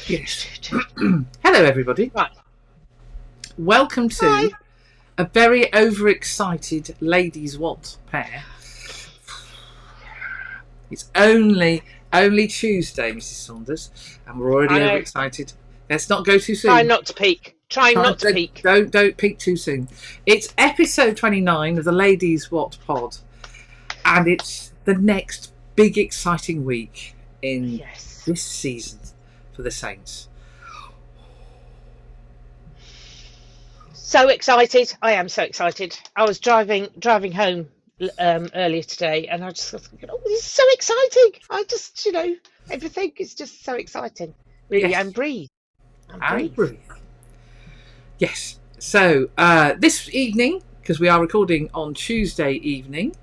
Yes. Hello, everybody. Right. Welcome to a very overexcited Ladies Wot pair. It's only Tuesday, Mrs. Saunders, and we're already overexcited. Let's not go too soon. Try not to peak. Try not to peak. Don't peak too soon. It's episode 29 of the Ladies Wot Pod, and it's the next big exciting week in this season for the Saints. So excited! I am so excited. I was driving home earlier today, and I just thought, oh, this is so exciting! I just, everything is just so exciting. Really, Yes. and breathe. Yes. So this evening, because we are recording on Tuesday evening,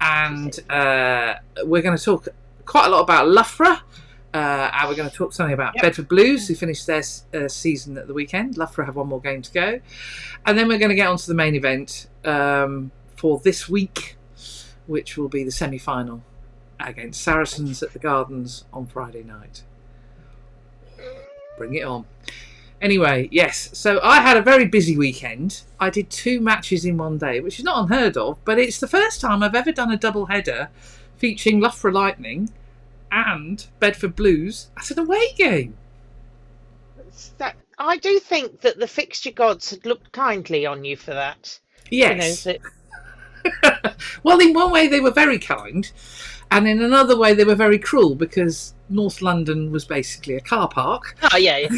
and we're going to talk quite a lot about Loughborough. And we're going to talk something about Bedford Blues, who finished their season at the weekend. Loughborough have one more game to go. And then we're going to get on to the main event for this week, which will be the semi-final against Saracens at the Gardens on Friday night. Bring it on. Anyway, yes, so I had a very busy weekend. I did 2 matches in one day, which is not unheard of, but it's the first time I've ever done a double header featuring Loughborough Lightning and Bedford Blues at an away game. I do think that the fixture gods had looked kindly on you for that. Yes. Well, in one way they were very kind, and in another way they were very cruel, because North London was basically a car park. Oh, yeah.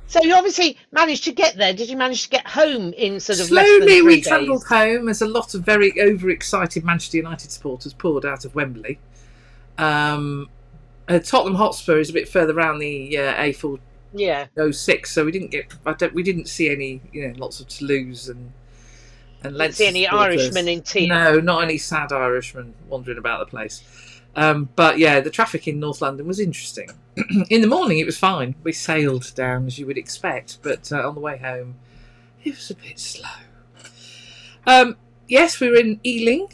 So you obviously managed to get there. Did you manage to get home in sort of less than 3 days? Slowly we trundled home as a lot of very overexcited Manchester United supporters poured out of Wembley. Tottenham Hotspur is a bit further around the A406, so we didn't see any, lots of Toulouse and Didn't see any Irishmen in team. No, not any sad Irishmen wandering about the place. But yeah, the traffic in North London was interesting. In the morning it was fine. We sailed down as you would expect, but on the way home it was a bit slow. Yes, we were in Ealing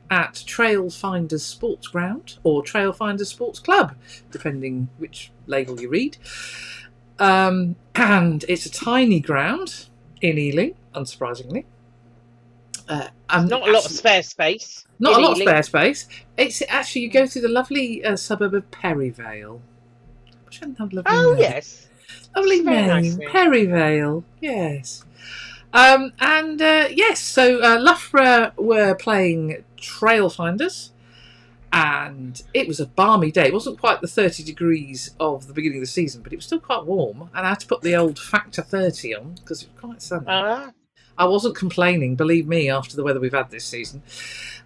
at Trailfinders Sports Ground, or Trailfinders Sports Club, depending which label you read. And it's a tiny ground in Ealing, unsurprisingly. Not a lot of spare space. Not a lot of spare space. It's actually, you go through the lovely suburb of Perivale. Which I have lovely name. Yes. Lovely name. Nice name. Perivale, yes. So Loughborough were playing Trailfinders, and it was a balmy day. It wasn't quite the 30 degrees of the beginning of the season, but it was still quite warm, and I had to put the old factor 30 on because it was quite sunny. I wasn't complaining, believe me, after the weather we've had this season.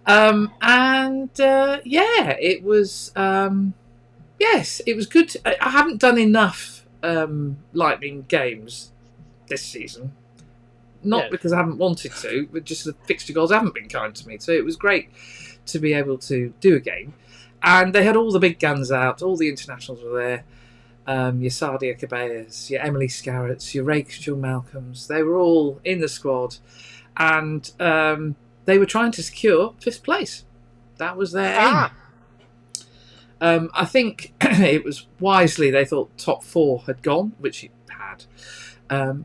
It was it was good. I haven't done enough Lightning games this season. Not because I haven't wanted to, but just the fixture goals haven't been kind to me. So it was great to be able to do a game. And they had all the big guns out. All the internationals were there. Your Sadia Cabellas, your Emily Scarretts, your Rachel Malcolms. They were all in the squad. And they were trying to secure 5th place. That was their aim. I think it was wisely they thought top 4 had gone, which it had.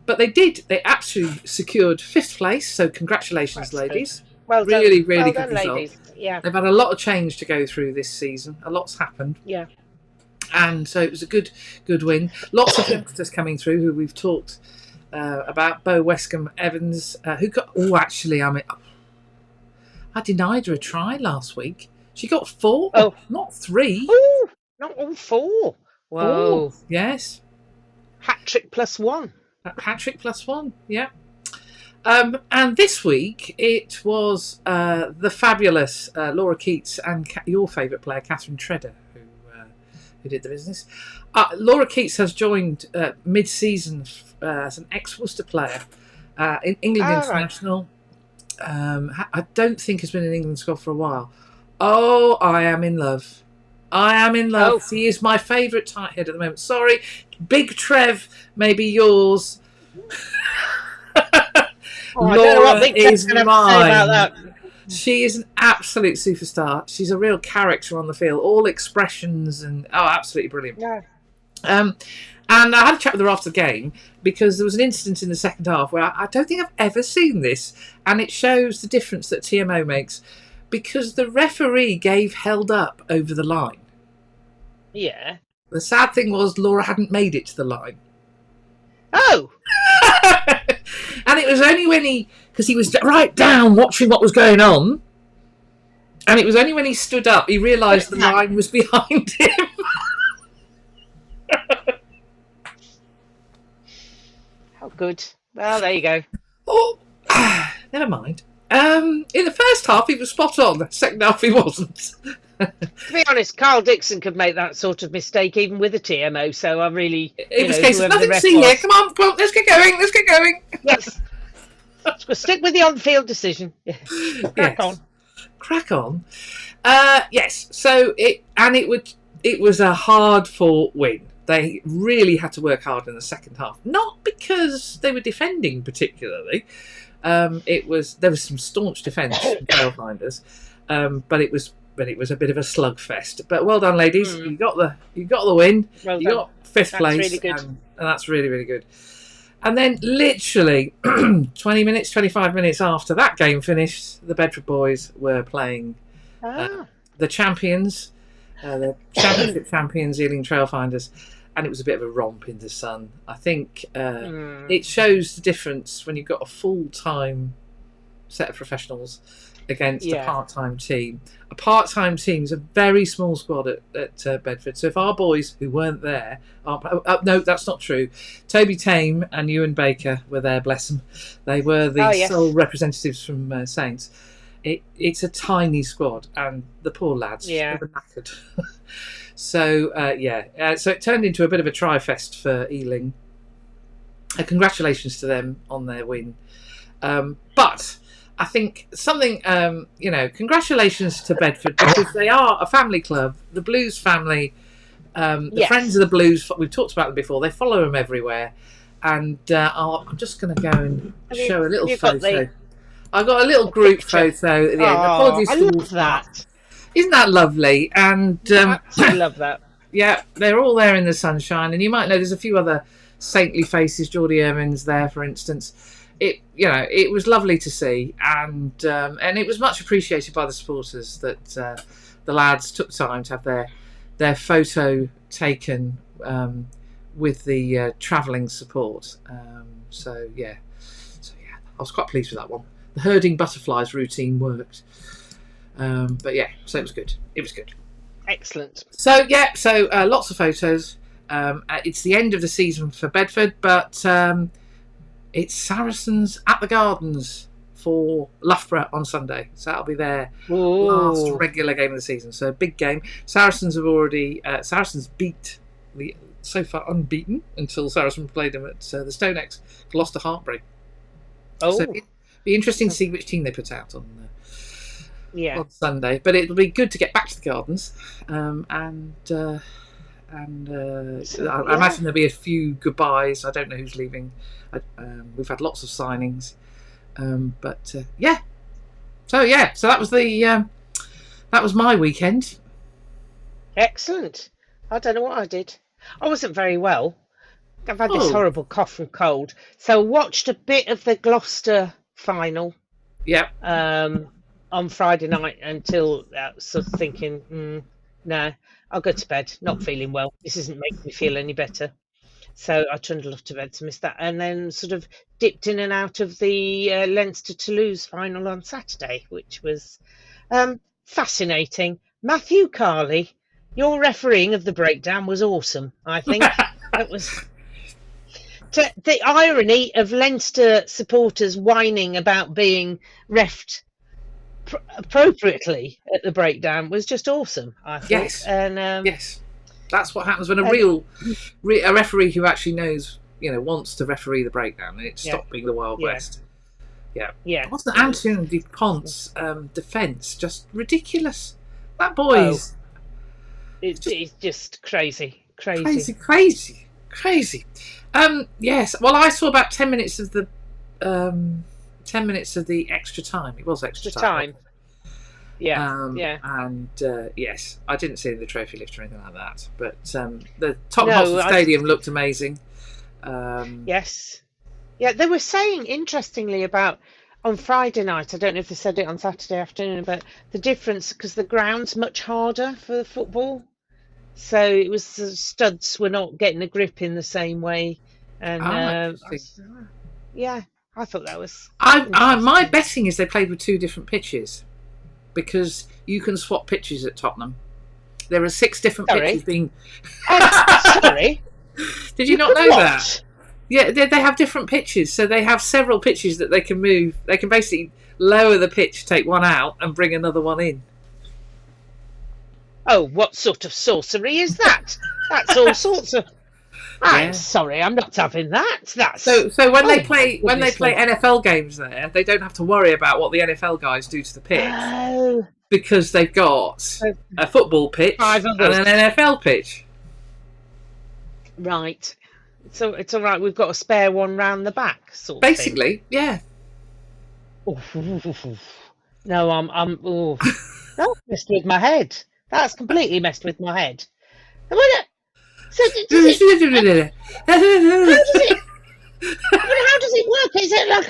But they did. They absolutely secured 5th place. So congratulations, ladies. Well done. Really well good done, result. ladies. Yeah. They've had a lot of change to go through this season. A lot's happened. Yeah. And so it was a good win. Lots of youngsters coming through who we've talked about. Bo Wescombe Evans, who got... Oh, actually, I denied her a try last week. She got 4, not 3. Oh, not all 4. Whoa. 4, yes. Hat-trick plus 1. Hat-trick plus 1, yeah. And this week it was the fabulous Laura Keats and your favourite player, Catherine Tredder, who did the business. Laura Keats has joined mid-season as an ex-Worcester player in England International. Right. I don't think has been in England squad for a while. Oh, I am in love. Oh. He is my favourite tight head at the moment. Sorry, Big Trev may be yours. Laura is mine. About that. She is an absolute superstar. She's a real character on the field, all expressions and absolutely brilliant. Yeah. And I had a chat with her after the game because there was an incident in the second half where I don't think I've ever seen this, and it shows the difference that TMO makes because the referee gave held up over the line. Yeah. The sad thing was Laura hadn't made it to the line. Oh! And it was only when because he was right down watching what was going on, and it was only when he stood up he realised the line was behind him. How good. Well, there you go. Oh, never mind. In the first half he was spot on, the second half he wasn't. To be honest, Carl Dixon could make that sort of mistake even with a TMO, so I really... It was a case of nothing to see here. Come on, let's get going. Yes. We'll stick with the on-field decision. Crack on. Yes, so it was a hard-fought win. They really had to work hard in the second half. Not because they were defending particularly. There was some staunch defence from Trailfinders, but it was a bit of a slugfest. But well done, ladies! You got the win. Well you got fifth place, really good. and that's really, really good. And then, literally 25 minutes after that game finished, the Bedford boys were playing the champions, the championship champions, Ealing Trailfinders, and it was a bit of a romp in the sun. I think it shows the difference when you've got a full-time set of professionals against a part-time team. A part-time team is a very small squad at Bedford. So if our boys who weren't there, no, that's not true. Toby Tame and Ewan Baker were there, bless them. They were the sole representatives from Saints. It's a tiny squad, and the poor lads they were knackered. So so it turned into a bit of a tri-fest for Ealing. Congratulations to them on their win. But I think something, congratulations to Bedford because they are a family club, the Blues family, the Friends of the Blues. We've talked about them before. They follow them everywhere, and I'm just going to go and show a little photo. I got a little group photo at the end. Apologies I love that. Isn't that lovely? And I love that. Yeah, they're all there in the sunshine, and you might know there's a few other saintly faces. Geordie Ermin's there, for instance. It was lovely to see, and it was much appreciated by the supporters that the lads took time to have their photo taken with the travelling support. So yeah, I was quite pleased with that one. The herding butterflies routine worked, but yeah, so it was good. It was good. Excellent. So yeah, lots of photos. It's the end of the season for Bedford, but. It's Saracens at the Gardens for Loughborough on Sunday. So that'll be their last regular game of the season. So a big game. Saracens have already... Saracens beat the so far unbeaten until Saracens played them at the StoneX Gloucester Heartbreak. Oh. So it'll be interesting to see which team they put out on Sunday. But it'll be good to get back to the Gardens. I imagine there'll be a few goodbyes. I don't know who's leaving. We've had lots of signings, so that was my weekend. Excellent. I don't know what I did. I wasn't very well. I've had this horrible cough and cold, so I watched a bit of the Gloucester final. Yeah. On Friday night until sort of thinking, no, I'll go to bed. Not feeling well. This isn't making me feel any better. So I trundled off to bed to miss that, and then sort of dipped in and out of the Leinster-Toulouse final on Saturday, which was fascinating. Matthew Carley, your refereeing of the breakdown was awesome, I think. It was the irony of Leinster supporters whining about being refed appropriately at the breakdown was just awesome, I think. Yes, and yes. That's what happens when a referee who actually knows, wants to referee the breakdown, and it stopped being the Wild West. Yeah. Wasn't Antoine Dupont's defence just ridiculous? That boy's... It's just crazy. Yes. Well, I saw about 10 minutes of the 10 minutes of the extra time. It was extra time. And yes, I didn't see the trophy lift or anything like that, but the Tottenham Stadium looked amazing. Yes. Yeah, they were saying, interestingly, about on Friday night, I don't know if they said it on Saturday afternoon, but the difference, because the ground's much harder for the football. So it was the studs were not getting a grip in the same way. And I thought that was... my betting is they played with 2 different pitches, because you can swap pitches at Tottenham. There are 6 different pitches being... sorry? Did you not know that? Yeah, they have different pitches, so they have several pitches that they can move. They can basically lower the pitch, take one out, and bring another one in. Oh, what sort of sorcery is that? That's all sorts of... I'm sorry, I'm not having that. That's so when they play NFL games there, they don't have to worry about what the NFL guys do to the pitch, because they've got a football pitch and an NFL pitch. Right. So it's all right. We've got a spare one round the back, sort of basically, thing. Yeah. No, I'm. Oh, that messed with my head. That's completely messed with my head. How does it work? Is it like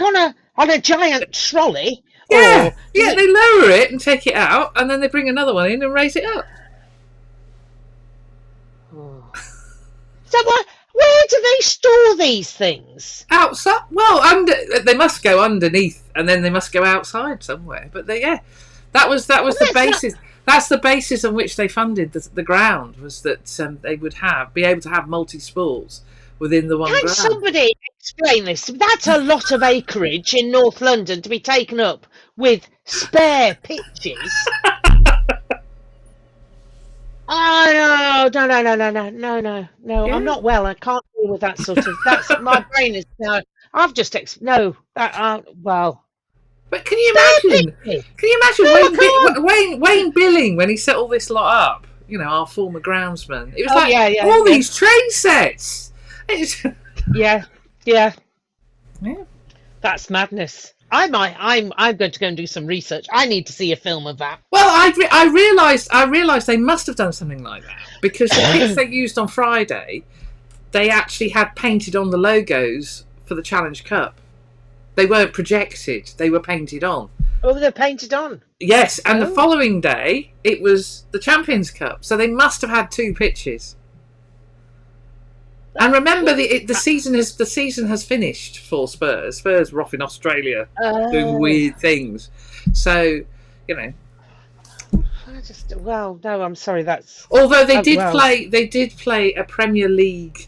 on a giant trolley? Yeah, they lower it and take it out, and then they bring another one in and raise it up. So where do they store these things? Outside. Well, they must go underneath, and then they must go outside somewhere. But that was the basis. That's the basis on which they funded the ground, was that they would be able to have multi-sports within the one ground. Can somebody explain this? That's a lot of acreage in North London to be taken up with spare pitches. Oh, no. Yeah. I'm not well. I can't deal with that sort of... my brain is... No, I've just... well... But can you imagine? Can you imagine Wayne Billing when he set all this lot up? You know, our former groundsman. It was all these train sets. Yeah. That's madness. I'm going to go and do some research. I need to see a film of that. Well, I realised they must have done something like that, because the kits they used on Friday, they actually had painted on the logos for the Challenge Cup. They weren't projected; they were painted on. Oh, they're painted on. Yes, and the following day it was the Champions Cup, so they must have had 2 pitches. And remember, the season has finished for Spurs. Spurs were off in Australia doing weird things, so you know. No, I'm sorry. That's although they did play a Premier League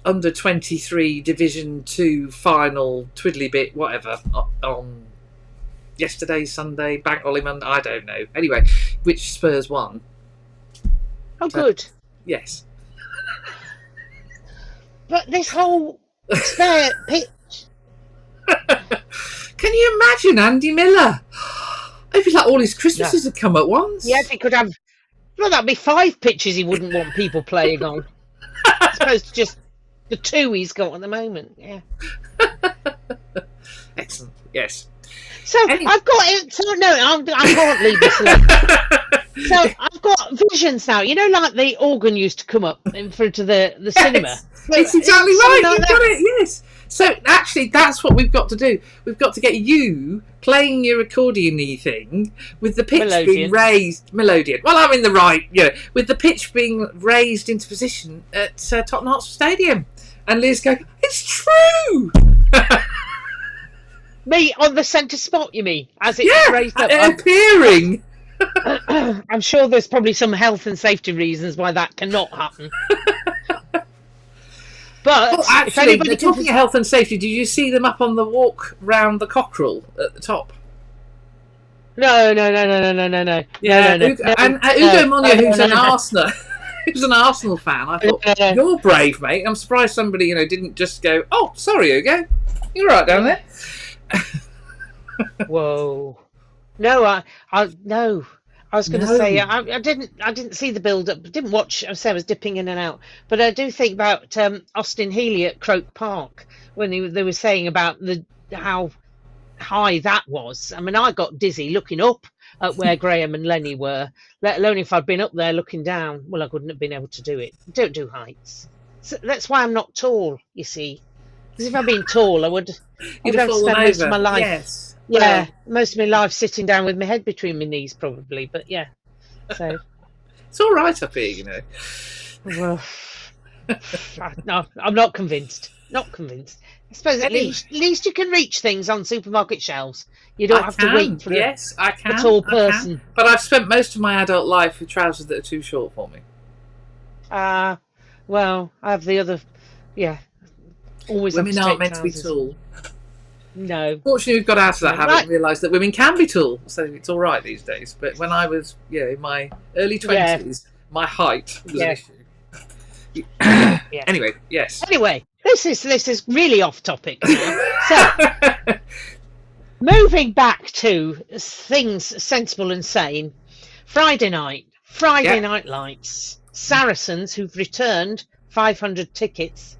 under 23 Division 2 final twiddly bit whatever on yesterday, Sunday, Bank Holiday Monday, I don't know. Anyway, which Spurs won. Oh, good. Yes. But this whole spare pitch. Can you imagine Andy Miller? It'd be like all his Christmases had come at once. Yeah, he could have... Well, that'd be 5 pitches he wouldn't want people playing on. As opposed to just the 2 he's got at the moment. Yeah. Excellent. Yes. So anyway. I've got it. So no, I can't leave this alone. So I've got visions now. You know, like the organ used to come up in front of the cinema. It's exactly right. You've got it. Yes. So actually, that's what we've got to do. We've got to get you playing your accordion-y thing with the pitch being raised. Melodian. Well, I'm in the right. With the pitch being raised into position at Tottenham Hotspur Stadium, and Liz going, "It's true." Me on the centre spot, you mean? As it's raised up, appearing. I'm sure there's probably some health and safety reasons why that cannot happen. But actually, talking of health and safety, did you see them up on the walk round the Cockerel at the top? No. Yeah, and Ugo Monia, who's an Arsenal, who's an Arsenal fan. I thought, you're brave, mate. I'm surprised somebody didn't just go, "Oh, sorry, Ugo, you're right down there." Whoa! No, no. I was going to say I didn't see the build up. Didn't watch. I was dipping in and out. But I do think about Austin Healey at Croke Park when they were saying about how high that was. I mean, I got dizzy looking up at where Graham and Lenny were, let alone if I'd been up there looking down. Well, I wouldn't have been able to do it. Don't do heights. So that's why I'm not tall, you see. Because if I'd been tall, I would You'd have have fallen spent most of over. my life. Yes. Yeah, Well, most of my life sitting down with my head between my knees, probably. But yeah, so it's all right up here, you know. well, no, I'm not convinced. Not convinced. I suppose at least you can reach things on supermarket shelves. You don't have to wait for I can. a tall person. But I've spent most of my adult life with trousers that are too short for me. Well, I have the other. Yeah, always. Women have to aren't take meant trousers. to be tall. No. Fortunately, we've got out of that habit and realised that women can be tall, so it's all right these days. But when I was, in my early 20s, my height was an issue. Anyway, yes. Anyway, this is really off topic now. So, moving back to things sensible and sane. Friday night lights. Saracens who've returned 500 tickets.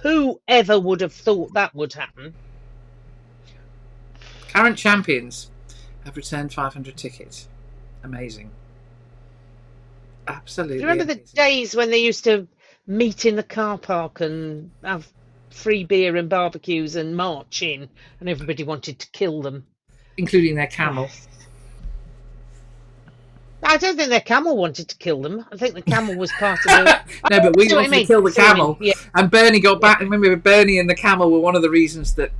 Whoever would have thought that would happen? Current champions have returned 500 tickets. Amazing. Absolutely. Do you remember the days when they used to meet in the car park and have free beer and barbecues and march in, and everybody wanted to kill them? Including their camel. I don't think their camel wanted to kill them. I think the camel was part of the... No, but we wanted to kill the camel. Yeah. And Bernie got back. Remember, Bernie and the camel were one of the reasons that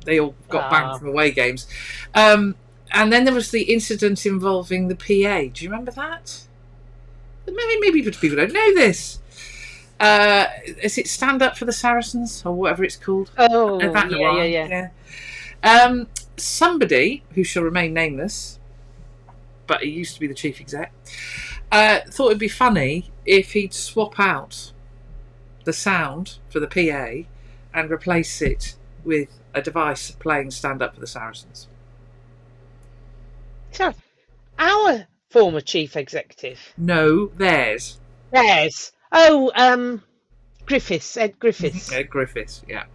they all got banned from away games. And then there was the incident involving the PA. Do you remember that? Maybe people don't know this. Is it Stand Up for the Saracens or whatever it's called? Oh, yeah. Somebody who shall remain nameless, but he used to be the chief exec, thought it'd be funny if he'd swap out the sound for the PA and replace it with a device playing Stand Up for the Saracens. So, our former chief executive? No, theirs. Theirs. Oh, Griffiths, Ed Griffiths. Ed Griffiths, yeah.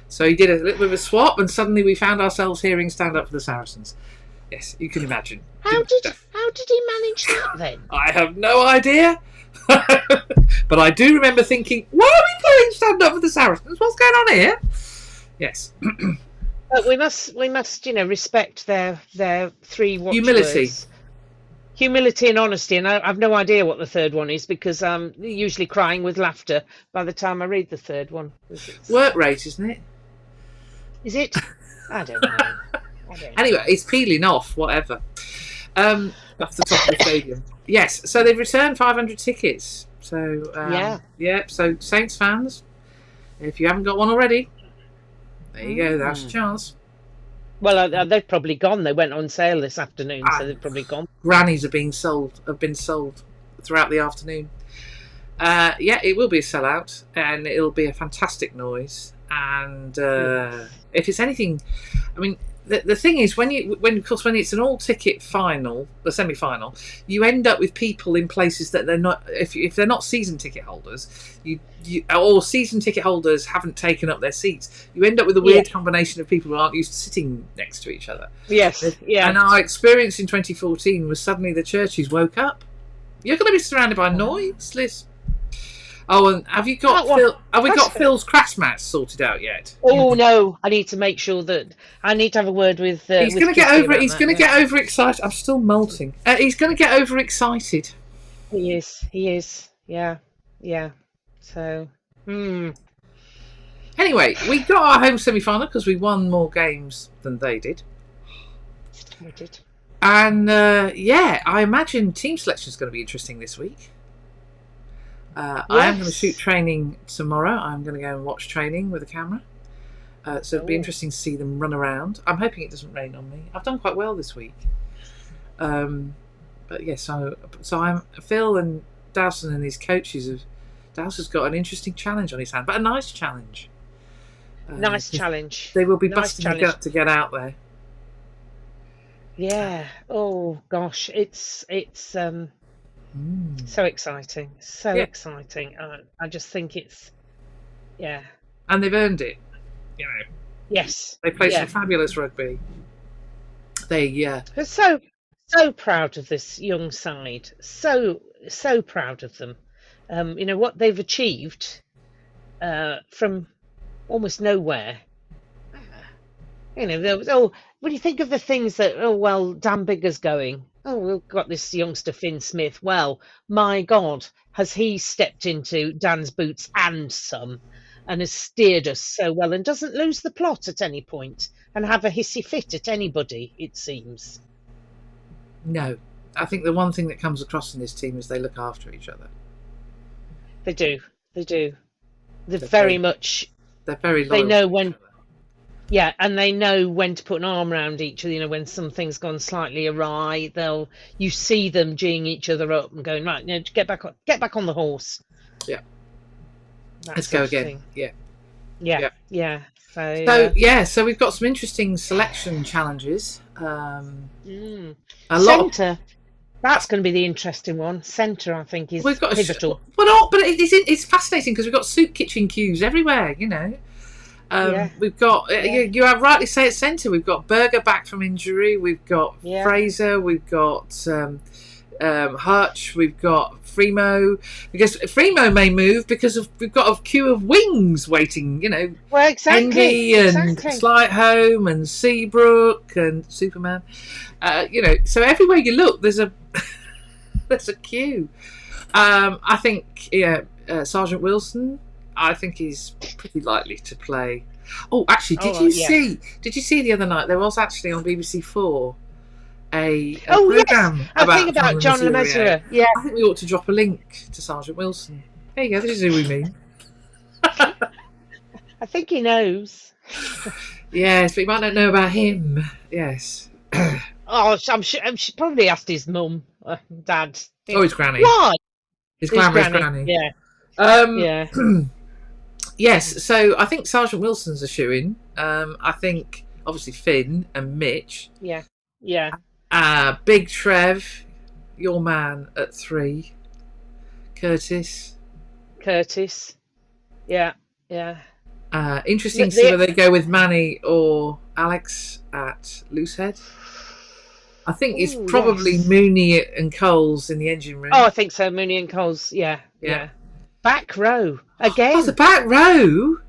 So he did a little bit of a swap, and suddenly we found ourselves hearing Stand Up for the Saracens. Yes, you can imagine. How did he manage that then? I have no idea. But I do remember thinking, why are we playing Stand Up for the Saracens? What's going on here? Yes. But we must, respect their three humility. Words. Humility and honesty, and I've no idea what the third one is because I'm usually crying with laughter by the time I read the third one. Work rate, isn't it? Is it? I don't know. Anyway, it's peeling off, whatever. Off the top of the stadium. Yes, so they've returned 500 tickets. So, so Saints fans, if you haven't got one already, there you go, that's your chance. Well, they've probably gone. They went on sale this afternoon, so they've probably gone. Grannies have been sold throughout the afternoon. It will be a sellout, and it'll be a fantastic noise. And if it's anything, I mean, the thing is, when it's an all-ticket final, the semi-final, you end up with people in places that they're not. If they're not season ticket holders, or season ticket holders haven't taken up their seats, you end up with a weird combination of people who aren't used to sitting next to each other. Yes, yeah. And our experience in 2014 was suddenly the churches woke up. You're going to be surrounded by noise, Liz. Oh, and have we got Phil's crash match sorted out yet? Oh no, I need to make sure that I need to have a word with. He's going to get over it. He's going to get overexcited. I'm still molting. He's going to get overexcited. He is. Yeah. So. Anyway, we got our home semi-final because we won more games than they did. We did. And I imagine team selection is going to be interesting this week. I am going to shoot training tomorrow. I'm going to go and watch training with a camera. So it'll be interesting to see them run around. I'm hoping it doesn't rain on me. I've done quite well this week. But yes, so I'm Phil and Dowson and his coaches. Dowson's got an interesting challenge on his hand, but a nice challenge. Nice challenge. They will be busting their gut to get out there. Yeah. Oh gosh, it's so exciting, exciting. I just think it's, and they've earned it. Yes. They play some Yeah. fabulous rugby. They We're so proud of this young side. So proud of them. What they've achieved from almost nowhere. There was, when you think of the things that, Dan Bigger's going, we've got this youngster Finn Smith. Well, my God, has he stepped into Dan's boots and some, and has steered us so well, and doesn't lose the plot at any point, and have a hissy fit at anybody, it seems. no. I think the one thing that comes across in this team is they look after each other. They do. They're They're very much. They're very They loyal know to when. each other. Yeah, and they know when to put an arm around each other. When something's gone slightly awry, you see them geeing each other up and going, right, get back on the horse. Yeah. That Let's sort go of again. thing. Yeah. Yeah. So we've got some interesting selection challenges. A lot. Centre. That's going to be the interesting one. Centre, I think, is pivotal. But it's fascinating because we've got soup kitchen queues everywhere. We've got you have rightly say at centre. We've got Berger back from injury. We've got Fraser. We've got Hutch. We've got Fremo, because Fremo may move because we've got a queue of wings waiting. Well, exactly. And Slightholme and Seabrook and Superman. So everywhere you look, there's a there's a queue. I think Sergeant Wilson. I think he's pretty likely to play. Oh, actually, did you see the other night there was actually on BBC4 a programme about John Le Mesurier. Yeah, I think we ought to drop a link to Sergeant Wilson. There you go. This is who we mean. I think he knows. Yes, but he might not know about him. Yes. I'm sure. She probably asked his mum, dad. His granny. Why? His granny. Yeah. Yes, so I think Sergeant Wilson's a shoo-in. I think obviously Finn and Mitch. Yeah. Big Trev, your man at 3. Curtis. Yeah. Interesting to see whether they go with Manny or Alex at Loosehead. I think it's probably Mooney and Coles in the engine room. Oh, I think so. Mooney and Coles. Yeah. Back row again. Oh, the back row. Ooh.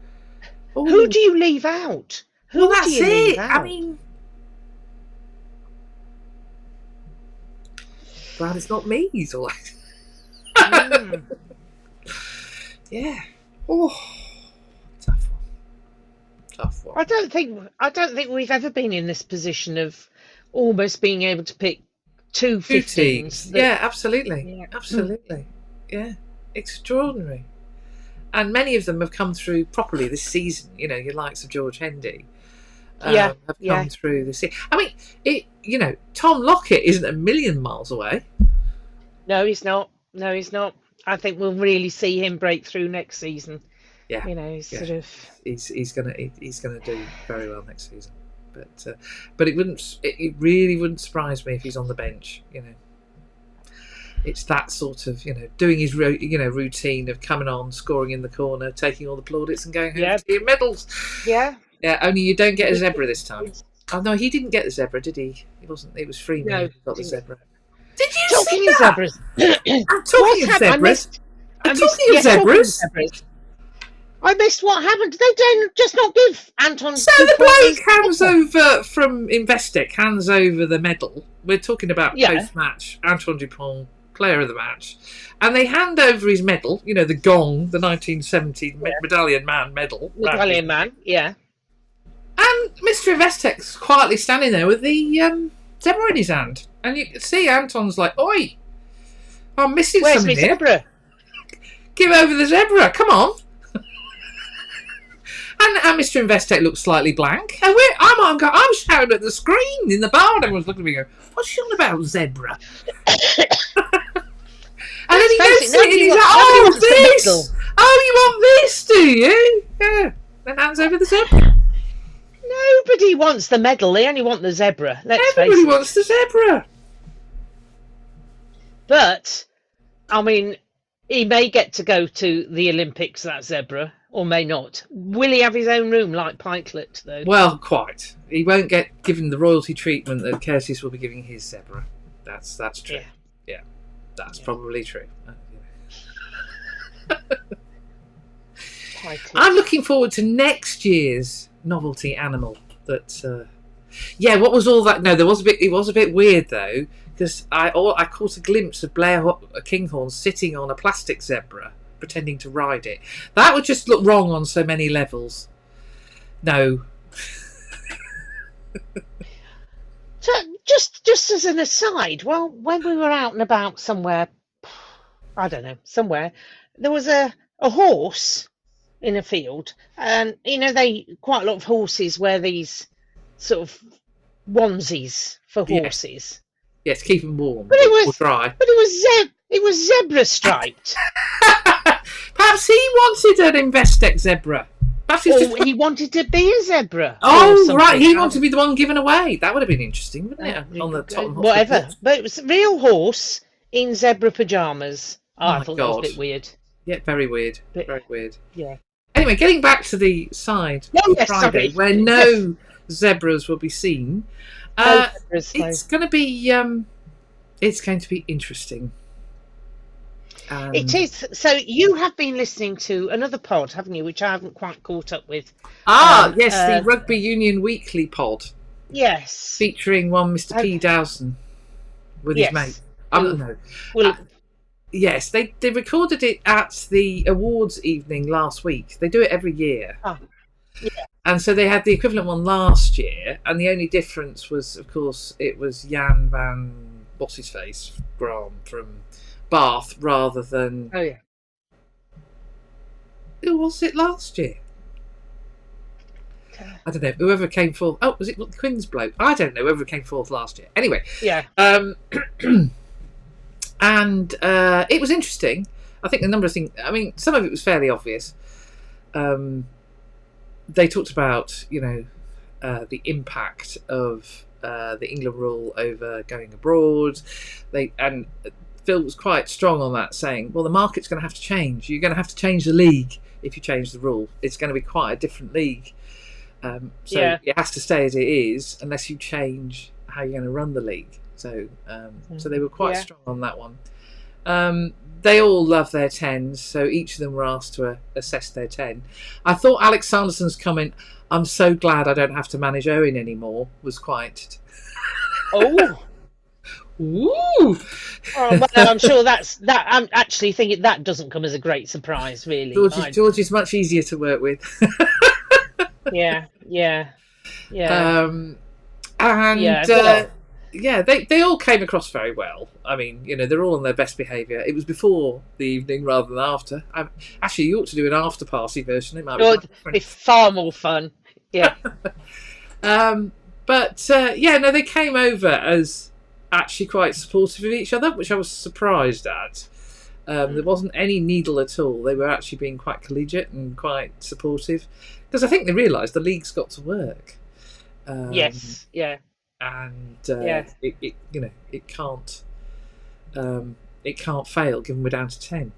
Who do you leave out? That's it. I mean, glad it's not me. He's all like, yeah. Oh, tough one. I don't think we've ever been in this position of almost being able to pick two 15s. Yeah, absolutely. Yeah, extraordinary. And many of them have come through properly this season. Your likes of George Hendy have come through this season. I mean, Tom Lockett isn't a million miles away. No, he's not. I think we'll really see him break through next season. Yeah, sort of. He's gonna do very well next season. But it really wouldn't surprise me if he's on the bench. It's that sort of doing his routine of coming on, scoring in the corner, taking all the plaudits, and going home to your medals. Yeah. Only you don't get a zebra this time. Oh no, he didn't get the zebra, did he? It wasn't. It was Freeman who got the zebra. Did you see that? Zebras. I'm talking of zebras. I'm talking of zebras. I missed what happened. They don't just not give Anton. So the bloke hands over from Investec, hands over the medal. We're talking about post-match. Antoine Dupont, player of the match, and they hand over his medal. The gong, the 1970 Medallion Man medal. Medallion Man, yeah. And Mr. Investec's quietly standing there with the zebra in his hand, and you can see Anton's like, "Oi, I'm missing something here. Zebra? Give over the zebra, come on." And Mr. Investec looks slightly blank. And I'm shouting at the screen in the bar, and everyone's looking at me going, "What's she on about, zebra?" And then he goes to it and he's like, "Oh, this! Oh, you want this, do you?" Yeah. Then hands over the zebra. Nobody wants the medal. They only want the zebra. Everybody wants the zebra. But, I mean, he may get to go to the Olympics, that zebra. or may not. Will he have his own room like Pikelet, though? Well, quite. He won't get given the royalty treatment that Curtis will be giving his zebra. That's true. Yeah, that's probably true. I'm looking forward to next year's novelty animal. That, what was all that? No, it was a bit weird though, because I caught a glimpse of Blair Kinghorn sitting on a plastic zebra, pretending to ride it. That would just look wrong on so many levels. No. So, just as an aside, well, when we were out and about somewhere, I don't know, somewhere, there was a horse in a field, and quite a lot of horses wear these sort of onesies for horses. Yes, keep them warm, but or dry. But it was zebra striped. Perhaps he wanted an Investec zebra. He wanted to be a zebra. Oh, right. He wanted to be the one given away. That would have been interesting, wouldn't it? On the Tottenham whatever. Hotspur. But it was a real horse in zebra pyjamas. I thought that was a bit weird. Yeah, very weird. Very weird. Yeah. Anyway, getting back to the side of Friday, where no zebras will be seen. It's going to be interesting. It is. So you have been listening to another pod, haven't you, which I haven't quite caught up with. Yes, the Rugby Union Weekly pod. Yes. Featuring one Mr. P. Dowson with his mate. Yes, they recorded it at the awards evening last week. They do it every year. Oh, yeah. And so they had the equivalent one last year, and the only difference was, of course, it was Jan van what's-his-face, Graham from Bath, rather than... Oh, yeah. Who was it last year? I don't know. Whoever came forth... Oh, was it the Quinn's bloke? I don't know. Whoever came forth last year. Anyway. Yeah. And it was interesting. I think a number of things... I mean, some of it was fairly obvious. They talked about, the impact of the England rule over going abroad. And Phil was quite strong on that, saying, well, the market's going to have to change. You're going to have to change the league if you change the rule. It's going to be quite a different league. It has to stay as it is unless you change how you're going to run the league. So they were quite strong on that one. They all love their 10s, so each of them were asked to assess their 10. I thought Alex Sanderson's comment, "I'm so glad I don't have to manage Owen anymore," was quite... Oh! Ooh! Oh, well, I'm sure that. I'm actually thinking that doesn't come as a great surprise, really. George is much easier to work with. Yeah. They all came across very well. I mean, they're all on their best behaviour. It was before the evening rather than after. Actually, you ought to do an after party version. It might be far more fun. Yeah. They came over as actually quite supportive of each other, which I was surprised at. There wasn't any needle at all. They were actually being quite collegiate and quite supportive, because I think they realised the league's got to work. Yes. Yeah. And it can't fail, given we're down to 10.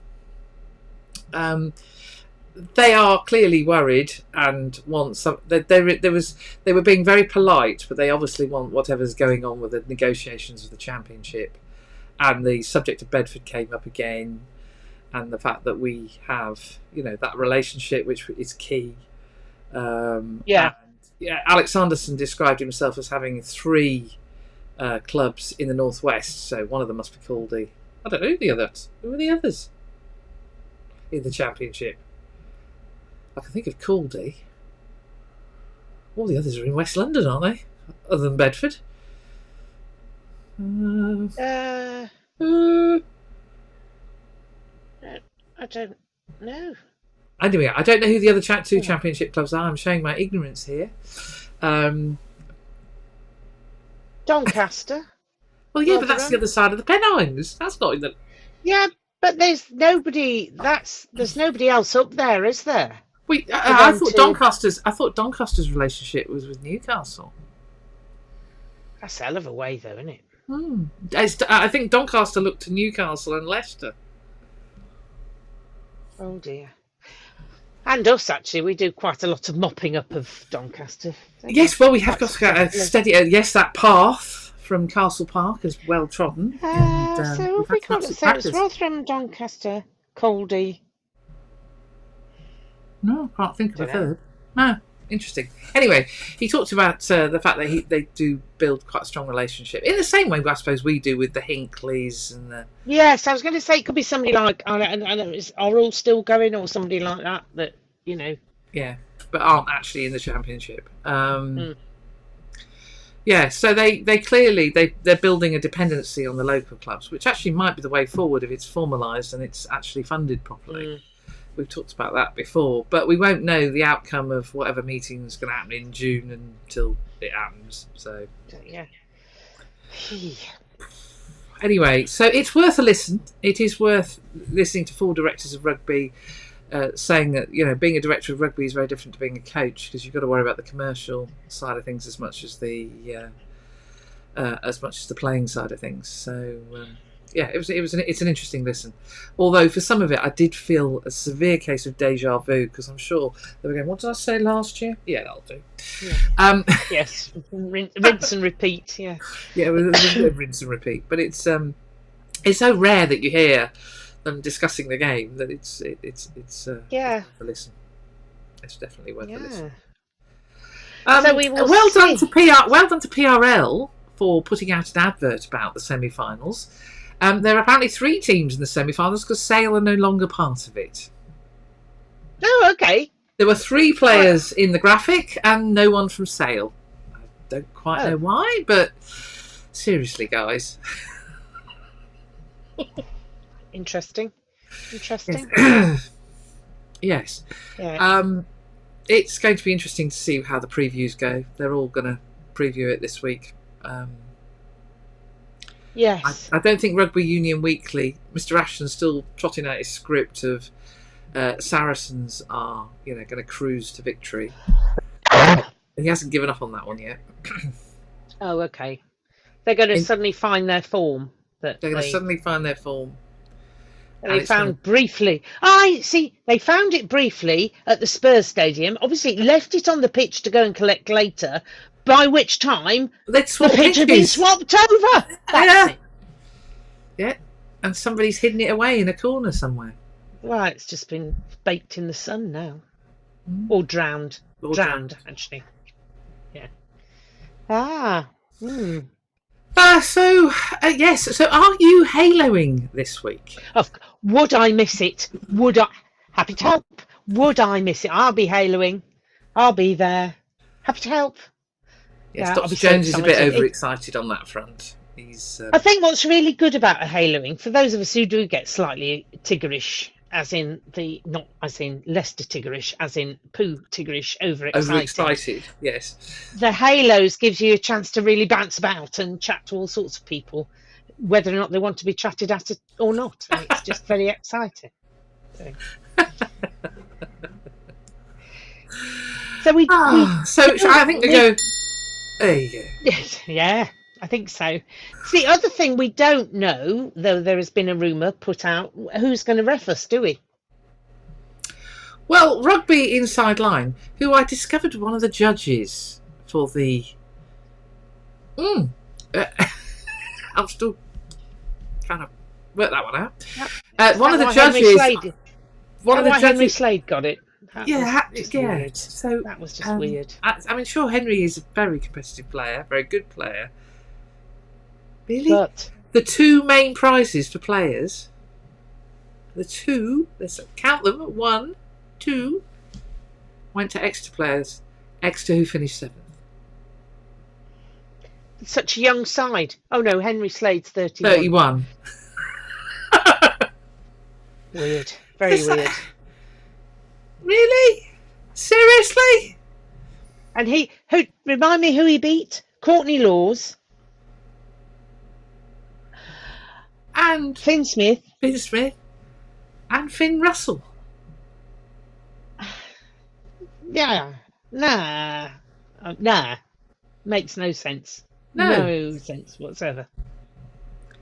They are clearly worried and want some. They were being very polite, but they obviously want whatever's going on with the negotiations of the Championship, and the subject of Bedford came up again, and the fact that we have that relationship, which is key. Alex Sanderson described himself as having 3 clubs in the northwest, so one of them must be called I don't know the others. Who are the others in the Championship? I can think of Caldy. All the others are in West London, aren't they? Other than Bedford. I don't know. Anyway, I don't know who the other 2 Championship clubs are. I'm showing my ignorance here. Doncaster. Well, yeah, but that's the other side of the Pennines. That's not in the... Yeah, but there's nobody else up there, is there? I thought Doncaster's relationship was with Newcastle. That's a hell of a way, though, isn't it? I think Doncaster looked to Newcastle and Leicester. Oh dear. And us, actually, we do quite a lot of mopping up of Doncaster. Yes, well, we have got a steady. Yes, that path from Castle Park is well trodden. So have we got it? So it's Rotherham, Doncaster, Caldy. No, I can't think of a third. No, interesting. Anyway, he talked about the fact that they do build quite a strong relationship in the same way, I suppose, we do with the Hinckleys and the. Yes, I was going to say it could be somebody like are all still going, or somebody like that you know. Yeah, but aren't actually in the Championship. Yeah, so they clearly they're building a dependency on the local clubs, which actually might be the way forward if it's formalised and it's actually funded properly. We've talked about that before, but we won't know the outcome of whatever meeting is going to happen in June until it happens. So yeah. Anyway, so it's worth a listen. It is worth listening to 4 directors of rugby saying that being a director of rugby is very different to being a coach, because you've got to worry about the commercial side of things as much as the playing side of things. So. Yeah, it's an interesting listen. Although for some of it, I did feel a severe case of deja vu, because I'm sure they were going, "What did I say last year?" Yeah, that'll do. Yeah. Yes, rinse and repeat. Yeah, yeah, there's a bit of rinse and repeat. But it's so rare that you hear them discussing the game that it's worth a listen. It's definitely worth a listen. So we will done to PRL for putting out an advert about the semi-finals. There are apparently 3 teams in the semi-finals because Sale are no longer part of it. Oh, okay. There were 3 players in the graphic and no one from Sale. I don't quite know why, but seriously, guys. Interesting. Yes. Yeah. It's going to be interesting to see how the previews go. They're all going to preview it this week. Yes. I don't think Rugby Union Weekly, Mr. Ashton's still trotting out his script of Saracens are, going to cruise to victory. He hasn't given up on that one yet. Oh, okay. They're going to suddenly find their form. They're going to suddenly find their form. They found briefly. They found it briefly at the Spurs Stadium. Obviously, left it on the pitch to go and collect later. By which time the pitch had been swapped over. That's it. Yeah, and somebody's hidden it away in a corner somewhere. Well, it's just been baked in the sun now, or drowned. Actually. Yeah. Yes. So, are you haloing this week? Would I miss it? Would I? Happy to help. Would I miss it? I'll be haloing. I'll be there. Happy to help. Yes, Dr. Jones is a bit overexcited on that front. I think what's really good about a haloing, for those of us who do get slightly tiggerish, not as in Leicester tiggerish, as in poo tiggerish, overexcited. Yes. The halos gives you a chance to really bounce about and chat to all sorts of people, whether or not they want to be chatted at or not. And it's just very exciting. So I think they go. There you go. Yes, yeah, I think so. It's the other thing we don't know, though there has been a rumour put out, who's going to ref us, do we? Well, Rugby Inside Line, who I discovered one of the judges for the... I'm still trying to work that one out. One of the judges... Henry Slade got it. Weird. So that was just weird. I mean, sure, Henry is a very competitive player, very good player. Really? But the 2 main prizes for players, let's count them, 1, 2, went to Exeter players. Exeter, who finished 7th. Such a young side. Oh no, Henry Slade's 31. Weird. Very weird. Really? Seriously? And remind me who he beat? Courtney Laws. And Finn Smith. And Finn Russell. Yeah. Nah. Makes no sense. No sense whatsoever.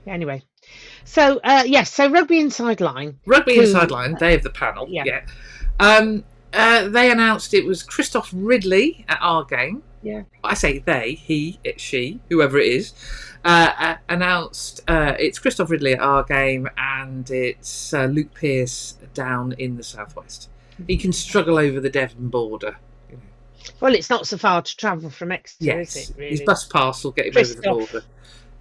Anyway. So, yes, so Rugby Inside Line. Inside Line, they have the panel. Yeah. they announced it was Christoph Ridley at our game. Yeah. I say they, he, it, she, whoever it is, announced it's Christoph Ridley at our game, and it's Luke Pearce down in the southwest. He can struggle over the Devon border. You know. Well, it's not so far to travel from Exeter, Yes, is it? Really? his bus pass will get him over the border.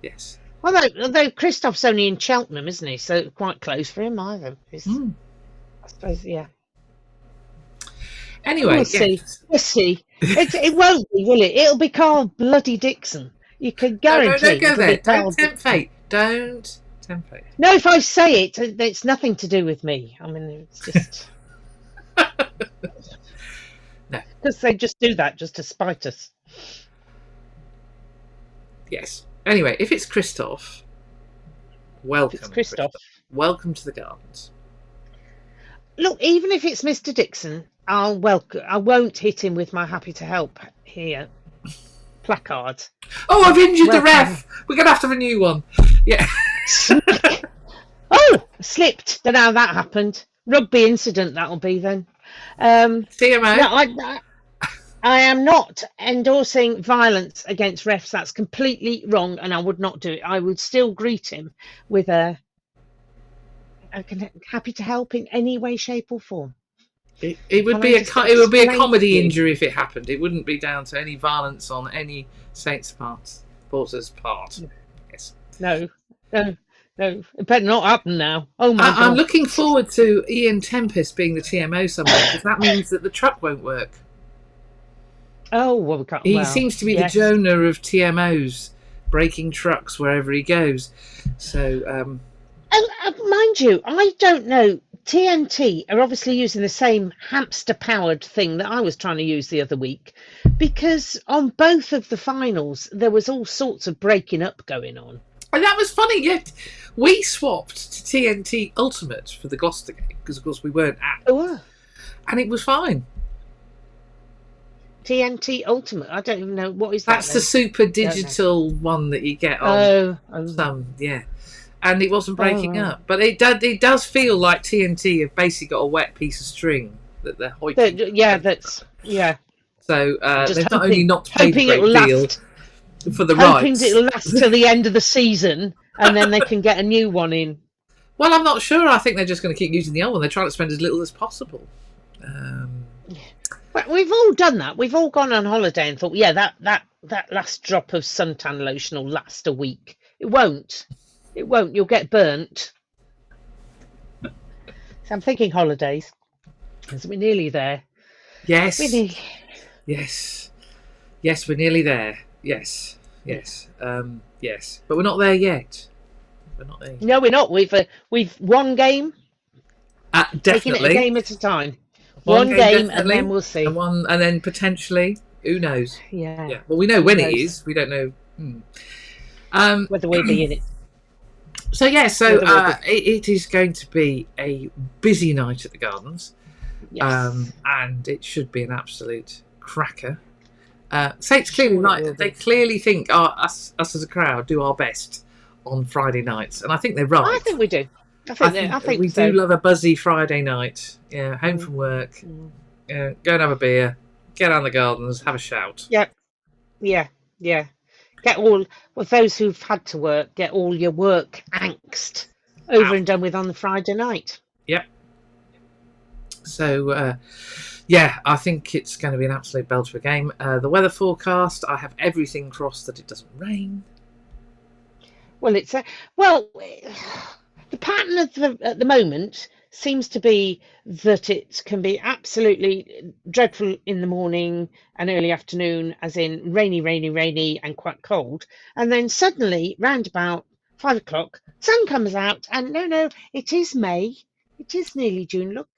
Yes. Well, although Christoph's only in Cheltenham, isn't he? So quite close for him either. I suppose, yeah. Anyway, we'll see. We'll see. It won't be, will it? It'll be called Bloody Dixon. You can guarantee. No, don't go there. Don't tempt fate. Don't tempt fate. No, if I say it, it's nothing to do with me. I mean, it's just. No. Because they just do that just to spite us. Yes. Anyway, if it's Christoph, welcome. It's Christoph. Welcome to the Gardens. Look, even if it's Mr. Dixon, I won't hit him with my happy to help here placard. Oh, I've injured the ref. We're going to have to have a new one. Yeah. Oh, slipped. Don't know how that happened. Rugby incident, that'll be then. TMO. No, I am not endorsing violence against refs. That's completely wrong, and I would not do it. I would still greet him with I'm happy to help in any way, shape, or form. It would be a comedy injury if it happened. It wouldn't be down to any violence on any Saints' supporters' part. Yes. No. It better not happen now. Oh my God. I'm looking forward to Ian Tempest being the TMO somewhere, because that means that the truck won't work. Oh, well, we can't. He seems to be the Jonah of TMOs, breaking trucks wherever he goes. So, mind you, I don't know. TNT are obviously using the same hamster-powered thing that I was trying to use the other week, because on both of the finals there was all sorts of breaking up going on. And that was funny. Yet we swapped to TNT Ultimate for the Gloucester game because, of course, we weren't at. Oh, and it was fine. TNT Ultimate. I don't even know what is that. That's the super digital one that you get on some, and it wasn't breaking up. But it does feel like TNT have basically got a wet piece of string that they're hoiking. So they've not only not paid a great deal for the rights. Hoping it'll last till the end of the season, and then they can get a new one in. Well, I'm not sure. I think they're just going to keep using the old one. They're trying to spend as little as possible. Well, we've all done that. We've all gone on holiday and thought, that last drop of suntan lotion will last a week. It won't. You'll get burnt. So I'm thinking holidays, because we're nearly there. Yes. Yes, we're nearly there. Yes. Yes. But we're not there yet. No, we're not. We've one game. Definitely. Taking it a game at a time. One game and then we'll see. And then potentially, who knows? Yeah. Well, we know when it is. We don't know whether we'll be in it. So it is going to be a busy night at the Gardens. Yes. And it should be an absolute cracker. Saints clearly think us as a crowd do our best on Friday nights, and I think they're right. I think we do. I think we do love a buzzy Friday night. Yeah, home from work. Go and have a beer. Get on the Gardens. Have a shout. Yep. Yeah. Get all with those who've had to work. Get all your work angst over and done with on the Friday night. Yep. So, I think it's going to be an absolute belter of a game. The weather forecast, I have everything crossed that it doesn't rain. Well, the pattern at the moment seems to be that it can be absolutely dreadful in the morning and early afternoon, as in rainy and quite cold. And then suddenly, round about 5 o'clock, sun comes out and no, it is May. It is nearly June. Look,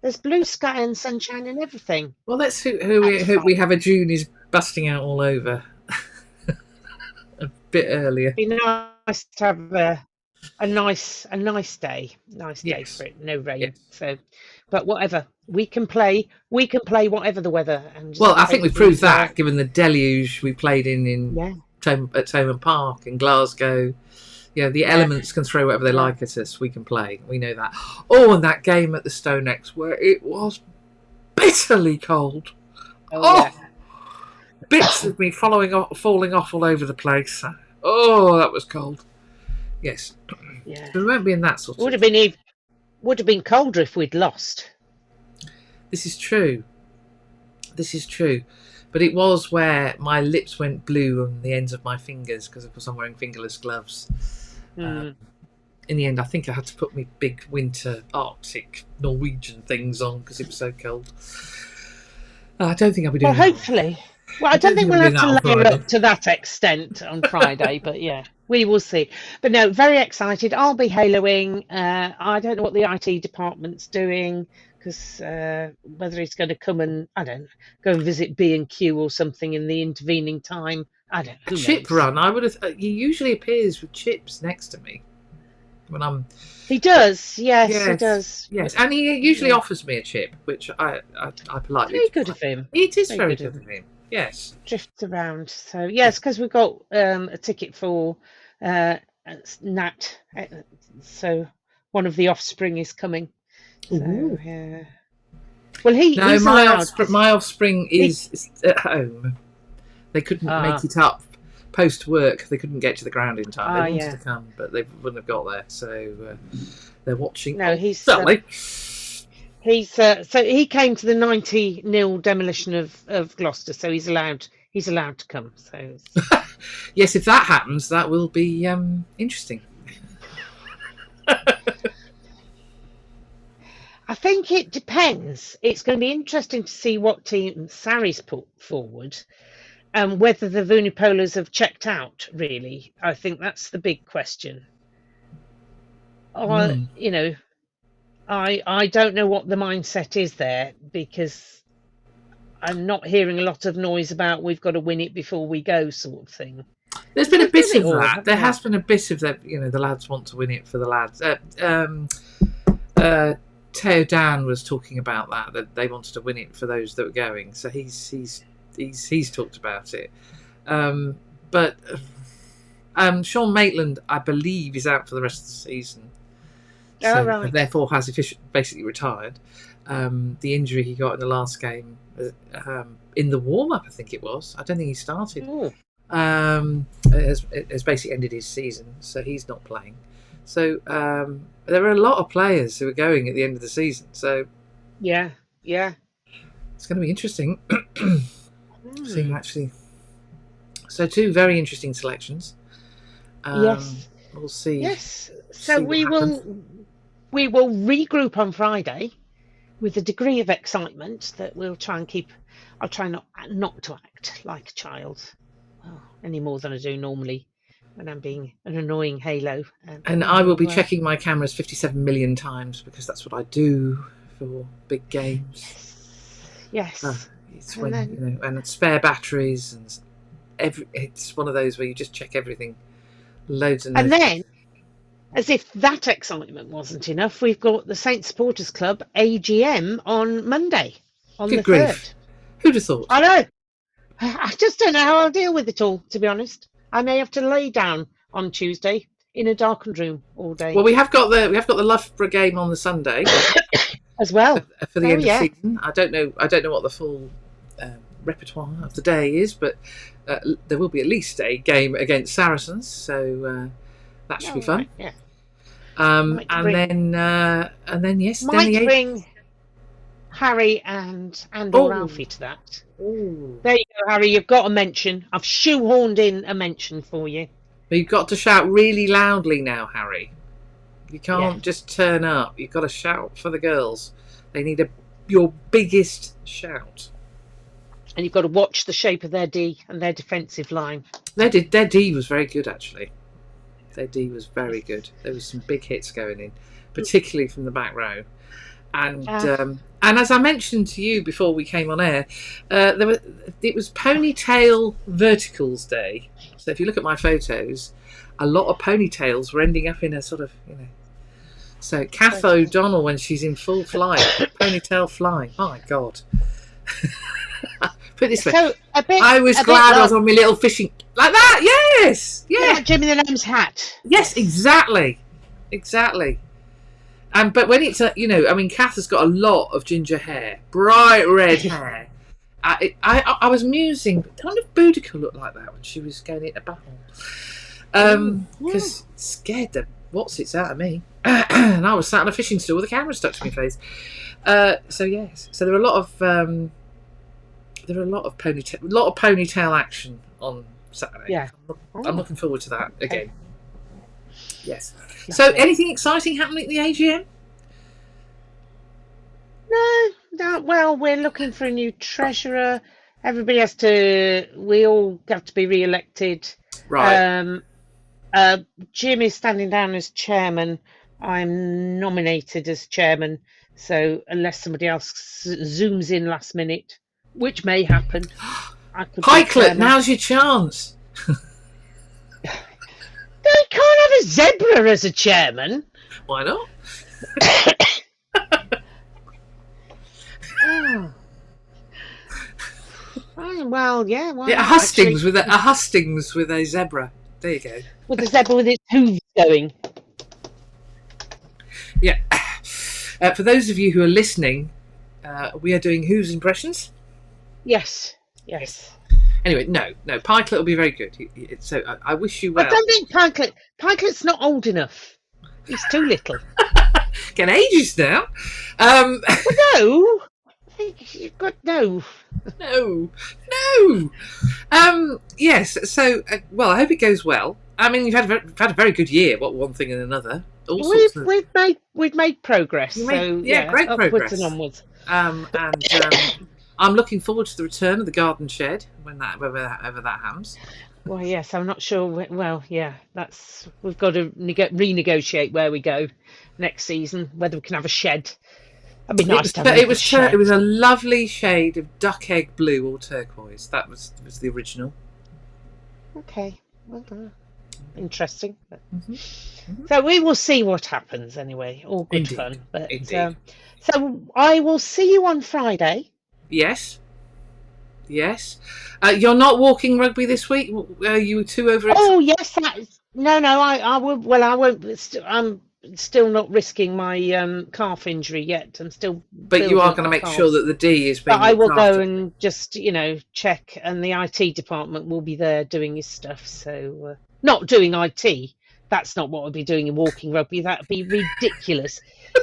there's blue sky and sunshine and everything. Well, let's hope we have a June is busting out all over a bit earlier. It'd be nice to have a nice day. Nice day for it. No rain. Yes. So, but whatever, we can play whatever the weather. And I think we proved that, given the deluge we played at Tottenham Park in Glasgow. The elements can throw whatever they like at us. We can play. We know that. Oh, and that game at the StoneX where it was bitterly cold. Oh, yeah. Bits of me falling off all over the place. Oh, that was cold. Yes. Yeah. We won't be in that sort Would of... have been colder if we'd lost. This is true. But it was where my lips went blue on the ends of my fingers because I'm wearing fingerless gloves. In the end, I think I had to put my big winter Arctic Norwegian things on because it was so cold. I don't think I'll be doing Well, hopefully. Well, I don't think we'll have to layer up to that extent on Friday, but yeah, we will see. But no, very excited. I'll be haloing. I don't know what the IT department's doing because whether he's going to come and, I don't know, go and visit B&Q or something in the intervening time. I don't know. A chip run. I would have. He usually appears with chips next to me when I'm. He does. Yes, he does. Yes, and he usually offers me a chip, which I politely. Very good of him. It is very good of him. Yes. Drifts around. So yes, because we've got a ticket for Nat. So one of the offspring is coming. So, well, he's my offspring is at home. They couldn't make it up post work. They couldn't get to the ground in time. They wanted to come, but they wouldn't have got there. So they're watching. No, he's so he came to the 90-0 demolition of Gloucester. So he's allowed to come. So yes, if that happens, that will be interesting. I think it depends. It's going to be interesting to see what team Sarri's put forward and whether the Vunipolas have checked out, really. I think that's the big question. You know, I don't know what the mindset is there because I'm not hearing a lot of noise about we've got to win it before we go sort of thing. There's been a bit of that. There has been a bit of that. You know, the lads want to win it for the lads. Teo Dan was talking about that they wanted to win it for those that were going. So he's talked about it. But Sean Maitland, I believe, is out for the rest of the season. So therefore has basically retired. The injury he got in the last game, in the warm-up, I think it was. I don't think he started. Has basically ended his season, so he's not playing. So there are a lot of players who are going at the end of the season. So yeah, it's going to be interesting. Seeing actually, so 2 very interesting selections. Yes, we'll see. Yes, so we will regroup on Friday with a degree of excitement that we'll try and keep. I'll try not to act like a child any more than I do normally when I'm being an annoying Halo. And I will be checking my cameras 57 million times because that's what I do for big games. Yes. It's when and spare batteries and it's one of those where you just check everything, loads and then, as if that excitement wasn't enough, we've got the Saint Supporters Club AGM on Monday. Good grief! Who'd have thought? I know. I just don't know how I'll deal with it all. To be honest, I may have to lay down on Tuesday in a darkened room all day. Well, we have got the Loughborough game on the Sunday as well for the end of the season. I don't know what the full repertoire of the day is, but there will be at least a game against Saracens, so that should be fun. Right, yeah. And then yes, might bring Harry and Ralphie to that. Ooh. There you go, Harry. You've got a mention. I've shoehorned in a mention for you. But you've got to shout really loudly now, Harry. You can't just turn up. You've got to shout for the girls. They need your biggest shout. And you've got to watch the shape of their D and their defensive line. Their D was very good, actually. Their D was very good. There was some big hits going in, particularly from the back row. And as I mentioned to you before we came on air, it was Ponytail Verticals Day. So if you look at my photos, a lot of ponytails were ending up in a sort of, So Kath O'Donnell, when she's in full flight, ponytail flying. My God. Put it this way. So I was glad I was on my little fishing... Like that, yes! Yeah. Like Jimmy the Lamb's hat. Yes, exactly. But when it's Kath has got a lot of ginger hair, bright red hair. I was musing, but I wonder if Boudica looked like that when she was going into battle. Because scared the what's-its out of me. And I was sat on a fishing stool with a camera stuck to my face. So there are a lot of ponytail action on Saturday. Yeah. I'm looking forward to that again. Yes. So anything exciting happening at the AGM? No. Well, we're looking for a new treasurer. We all have to be re-elected. Right. Jim is standing down as chairman. I'm nominated as chairman. So unless somebody else zooms in last minute, which may happen, I could. Pikelet, now's your chance. They can't have a zebra as a chairman. Why not? Well, yeah. Why a hustings with a zebra. There you go. With a zebra with its hooves going. Yeah. For those of you who are listening, we are doing Who's impressions. Yes. Anyway, no, Pikelet will be very good. So I wish you well. I don't think Pikelet's not old enough. He's too little. Get ages now. No. You've got no. Yes. So, I hope it goes well. I mean, you've had a very good year. What one thing and another. We've made progress. Great upwards progress and onwards. I'm looking forward to the return of the garden shed whenever that happens. Well, yes, I'm not sure. We've got to renegotiate where we go next season. Whether we can have a shed. That'd be nice to have it was a lovely shade of duck egg blue or turquoise. That was the original. Okay, well done. Interesting. So we will see what happens anyway. All good fun. But so I will see you on Friday. Yes. You're not walking rugby this week. Are you too over? Oh yes, no. I will. Well, I won't. I'm still not risking my calf injury yet. I'm still. But you are going to make sure that the D is being. But I will go and just check, and the IT department will be there doing his stuff. So not doing IT. That's not what I'll be doing in walking rugby. That'd be ridiculous.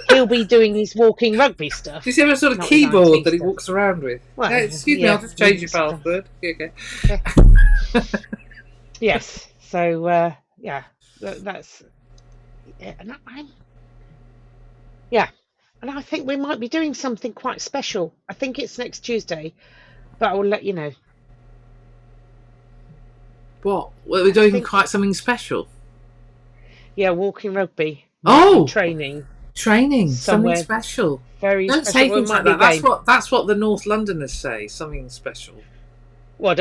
He'll be doing his walking rugby stuff. Do you see a sort of keyboard that he walks around with? Well, excuse me, I'll just change your password. Okay. Yes. So that's. And I think we might be doing something quite special. I think it's next Tuesday, but I will let you know. What? Well, we're doing quite something special. Yeah, walking rugby. Training, something special. Very don't special. say things like that. That's what the North Londoners say. Something special. Well,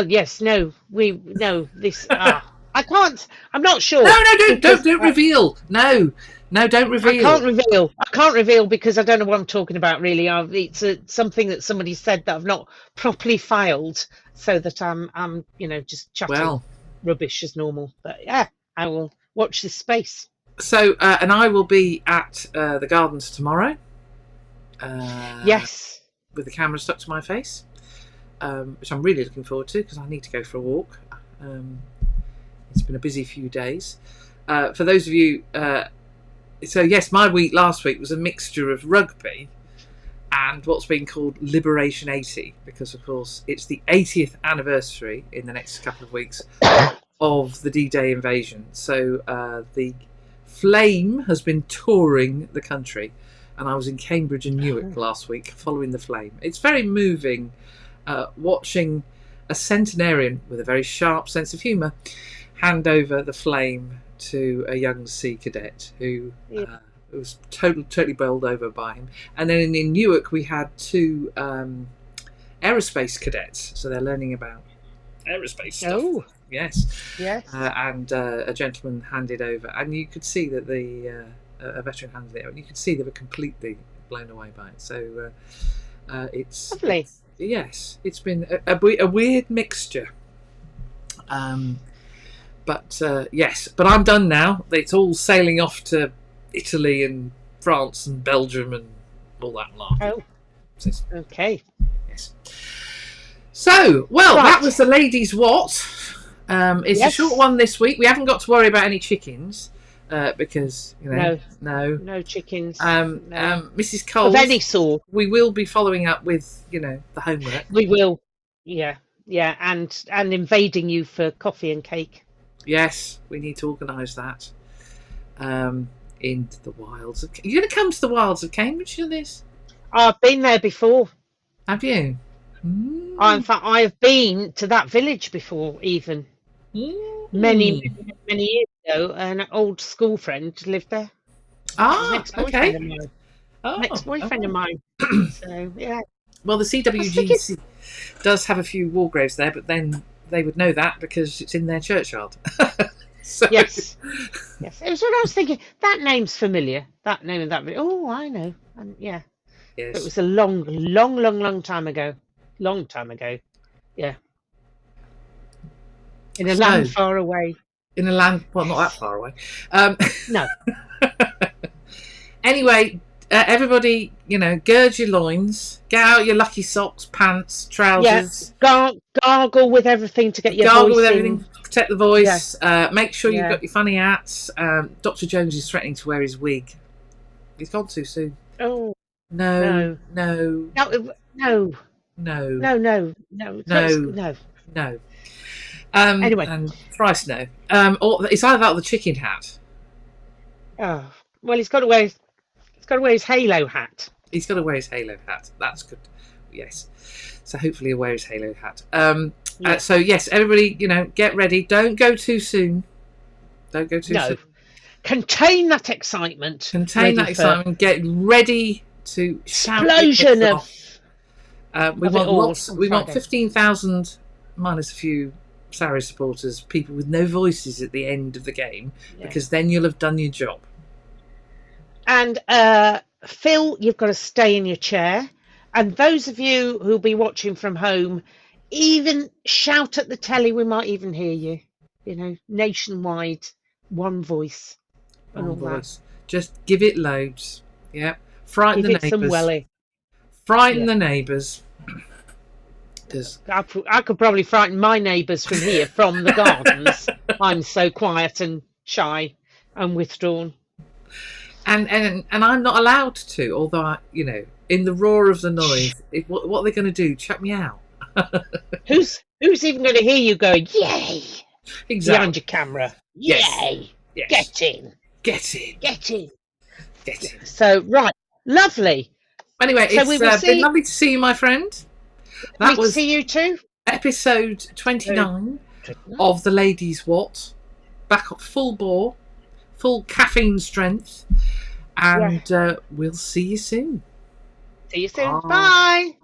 yes, no, this. I can't. I'm not sure. No, don't reveal. No, don't reveal. I can't reveal because I don't know what I'm talking about. Really, it's something that somebody said that I've not properly filed, so that I'm just chatting rubbish as normal. But yeah, I will watch this space. So, and I will be at the Gardens tomorrow. Yes. With the camera stuck to my face, which I'm really looking forward to because I need to go for a walk. It's been a busy few days. For those of you, so yes, my week last week was a mixture of rugby and what's been called Liberation 80, because of course it's the 80th anniversary in the next couple of weeks of the D-Day invasion. So the Flame has been touring the country, and I was in Cambridge and Newark last week following the Flame. It's very moving watching a centenarian with a very sharp sense of humour hand over the Flame to a young sea cadet who was totally bowled over by him. And then in Newark we had two aerospace cadets, so they're learning about aerospace stuff. Oh. Yes. And a gentleman handed over, and you could see that a veteran handed it over, and you could see they were completely blown away by it. So it's lovely. Yes, it's been a weird mixture. But I'm done now. It's all sailing off to Italy and France and Belgium and all that lot. Oh, okay. Yes. So, well, Right. that was the Ladies Wot. It's a short one this week. We haven't got to worry about any chickens because, no chickens. Mrs. Cole, of any sort. We will be following up with, the homework. We will, yeah, and invading you for coffee and cake. Yes, we need to organise that. Into the wilds. Are you going to come to the wilds of Cambridgeshire, Liz? I've been there before. Have you? In fact, I have been to that village before, even many years ago. An old school friend lived there. Ex-boyfriend of mine. Ex-boyfriend of mine. So yeah. Well, the CWGC does have a few war graves there, but then they would know that because it's in their churchyard. So. Yes. It was what I was thinking. That name's familiar. That name of that village. Oh, I know. And yeah. Yes. It was a long time ago. Long time ago. Yeah. In a land far away. In a land, well, not that far away. No. Anyway, everybody, gird your loins, get out your lucky socks, pants, trousers. Yeah. Gargle with everything to get your gargle voice with everything, protect the voice. Yeah. Make sure you've got your funny hats. Dr. Jones is threatening to wear his wig. He's gone too soon. Oh. No. Anyway, and thrice no. Or it's either that or the chicken hat. Oh well, he's got to wear his halo hat. He's got to wear his halo hat. That's good. Yes. So hopefully he'll wear his halo hat. So yes, everybody, get ready. Don't go too soon. Don't go too soon. Contain that excitement. Get ready to shout. Explosion of. We want lots. We want 15,000 minus a few Sarri supporters, people with no voices at the end of the game, because then you'll have done your job. And Phil, you've got to stay in your chair. And those of you who'll be watching from home, even shout at the telly. We might even hear you. Nationwide, one voice. And all that. Just give it loads. Yeah. Frighten the neighbours. Some welly. Frighten the neighbours. I could probably frighten my neighbours from here, from the gardens. I'm so quiet and shy and withdrawn. And I'm not allowed to, although in the roar of the noise, what are they going to do? Chuck me out? Who's even going to hear you going, yay? Exactly. Behind your camera. Yay. Yes. Get in. Get in. So, right. Lovely. Anyway, it's been lovely to see you, my friend. That was see you too. Episode 29 of the Ladies Wot. Back up full bore, full caffeine strength. And we'll see you soon. See you soon. Bye.